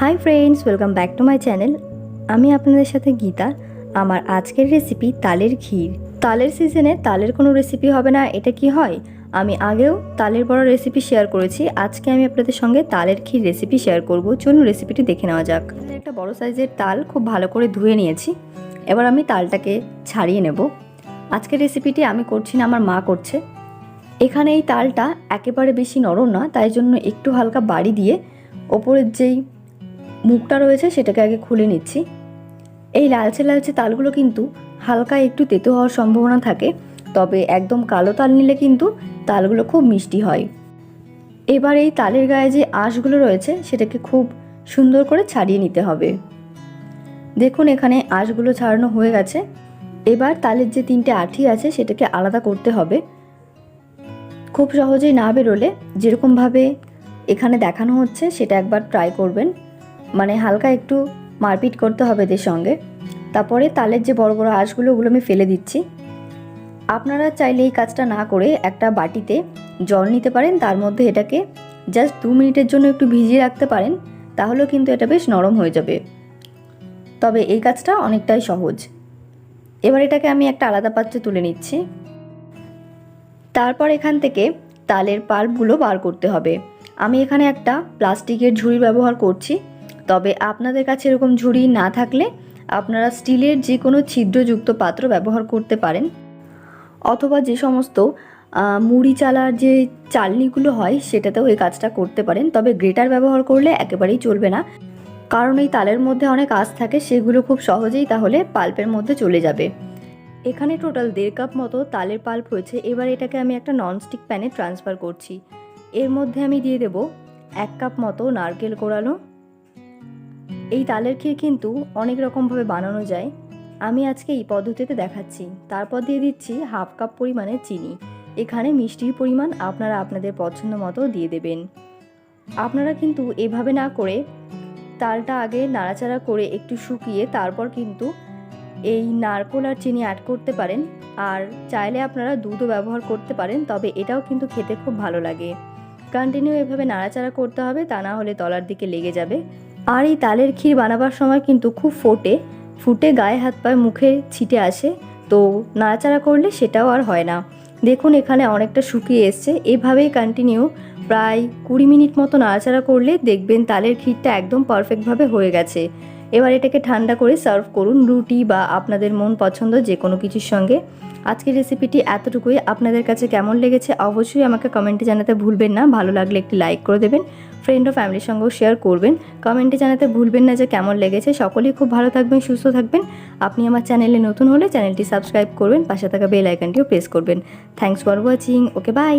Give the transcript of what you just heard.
Hi friends, welcome back to my channel. আমি আপনাদের সাথে গীতা। আমার আজকের রেসিপি তালের ক্ষীর। তালের সিজনে তালের কোনো রেসিপি হবে না, এটা কি হয়? আমি আগেও তালের বড়া রেসিপি শেয়ার করেছি। আজকে আমি আপনাদের সঙ্গে তালের ক্ষীর রেসিপি শেয়ার করব। চলুন রেসিপিটি দেখে নেওয়া যাক। একটা বড় সাইজের তাল খুব ভালো করে ধুয়ে নিয়েছি। এবার আমি তালটাকে ছাড়িয়ে নেব। আজকের রেসিপিটি আমি করছি না, আমার মা করছে। এখানে এই তালটা একেবারে বেশি নরম না, তাই জন্য একটু হালকা বাড়ি দিয়ে ওপরের যেই মুখটা রয়েছে সেটাকে আগে খুলে নিচ্ছি। এই লালচে লালচে তালগুলো কিন্তু হালকা একটু তেতো হওয়ার সম্ভাবনা থাকে, তবে একদম কালো তাল নিলে কিন্তু তালগুলো খুব মিষ্টি হয়। এবার এই তালের গায়ে যে আঁশগুলো রয়েছে সেটাকে খুব সুন্দর করে ছাড়িয়ে নিতে হবে। দেখুন এখানে আঁশগুলো ছাড়ানো হয়ে গেছে। এবার তালের যে তিনটে আঁঠি আছে সেটাকে আলাদা করতে হবে। খুব সহজেই না বেরোলে যেরকমভাবে এখানে দেখানো হচ্ছে সেটা একবার ট্রাই করবেন। মানে হালকা একটু মারপিট করতে হবে এদের সঙ্গে। তারপরে তালের যে বড় বড় আঁশগুলো ওগুলো আমি ফেলে দিচ্ছি। আপনারা চাইলে এই কাজটা না করে একটা বাটিতে জল নিতে পারেন, তার মধ্যে এটাকে জাস্ট 2 মিনিটের জন্য একটু ভিজিয়ে রাখতে পারেন, তাহলেও কিন্তু এটা বেশ নরম হয়ে যাবে। তবে এই কাজটা অনেকটাই সহজ। এবার এটাকে আমি একটা আলাদা পাত্রে তুলে নিচ্ছি। তারপর এখান থেকে তালের পাল্পগুলো বার করতে হবে। আমি এখানে একটা প্লাস্টিকের ঝুড়ি ব্যবহার করছি, তবে আপনাদের কাছে এরকম ঝুড়ি না থাকলে আপনারা স্টিলের যে কোনো ছিদ্রযুক্ত পাত্র ব্যবহার করতে পারেন, অথবা যে সমস্ত মুড়ি চালার যে চালনিগুলো হয় সেটাতেও এই কাজটা করতে পারেন। তবে গ্রেটার ব্যবহার করলে একেবারেই চলবে না, কারণ এই তালের মধ্যে অনেক আঁশ থাকে, সেগুলো খুব সহজেই তাহলে পাল্পের মধ্যে চলে যাবে। এখানে টোটাল 1.5 কাপ মতো তালের পাল্প হয়েছে। এবার এটাকে আমি একটা ননস্টিক প্যানে ট্রান্সফার করছি। এর মধ্যে আমি দিয়ে দেব 1 কাপ মতো নারকেল কোড়ানো। এই তালের ক্ষীর কিন্তু অনেক রকমভাবে বানানো যায়, আমি আজকে এই পদ্ধতিতে দেখাচ্ছি। তারপর দিয়ে দিচ্ছি 1/2 কাপ পরিমাণে চিনি। এখানে মিষ্টির পরিমাণ আপনারা আপনাদের পছন্দ মতো দিয়ে দেবেন। আপনারা কিন্তু এভাবে না করে তালটা আগে নাড়াচাড়া করে একটু শুকিয়ে তারপর কিন্তু এই নারকেল আর চিনি অ্যাড করতে পারেন। আর চাইলে আপনারা দুধও ব্যবহার করতে পারেন, তবে এটাও কিন্তু খেতে খুব ভালো লাগে। কন্টিনিউ এভাবে নাড়াচাড়া করতে হবে, তা না হলে তলার দিকে লেগে যাবে। আর এই তালের ক্ষীর বানাবার সময় কিন্তু খুব ফুটে গায়ে হাত পায়ে মুখে ছিটে আসে, তো নাড়াচাড়া করলে সেটাও আর হয় না। দেখুন এখানে অনেকটা শুকিয়ে এসছে। এভাবেই কন্টিনিউ প্রায় 20 মিনিট মতো নাড়াচাড়া করলে দেখবেন তালের ক্ষীরটা একদম পারফেক্টভাবে হয়ে গেছে। এবার এটাকে ঠান্ডা করে সার্ভ করুন রুটি বা আপনাদের মন পছন্দ যে কোনো কিছুর সঙ্গে। আজকের রেসিপিটি এতটুকুই। আপনাদের কাছে কেমন লেগেছে অবশ্যই আমাকে কমেন্টে জানাতে ভুলবেন না। ভালো লাগলে একটি লাইক করে দেবেন, ফ্রেন্ড ও ফ্যামিলির সঙ্গেও শেয়ার করবেন। কমেন্টে জানাতে ভুলবেন না যে কেমন লেগেছে। সকলেই খুব ভালো থাকবেন, সুস্থ থাকবেন। আপনি আমার চ্যানেলে নতুন হলে চ্যানেলটি সাবস্ক্রাইব করবেন, পাশে থাকা বেল আইকনটিও প্রেস করবেন। Thanks for watching. Okay, by.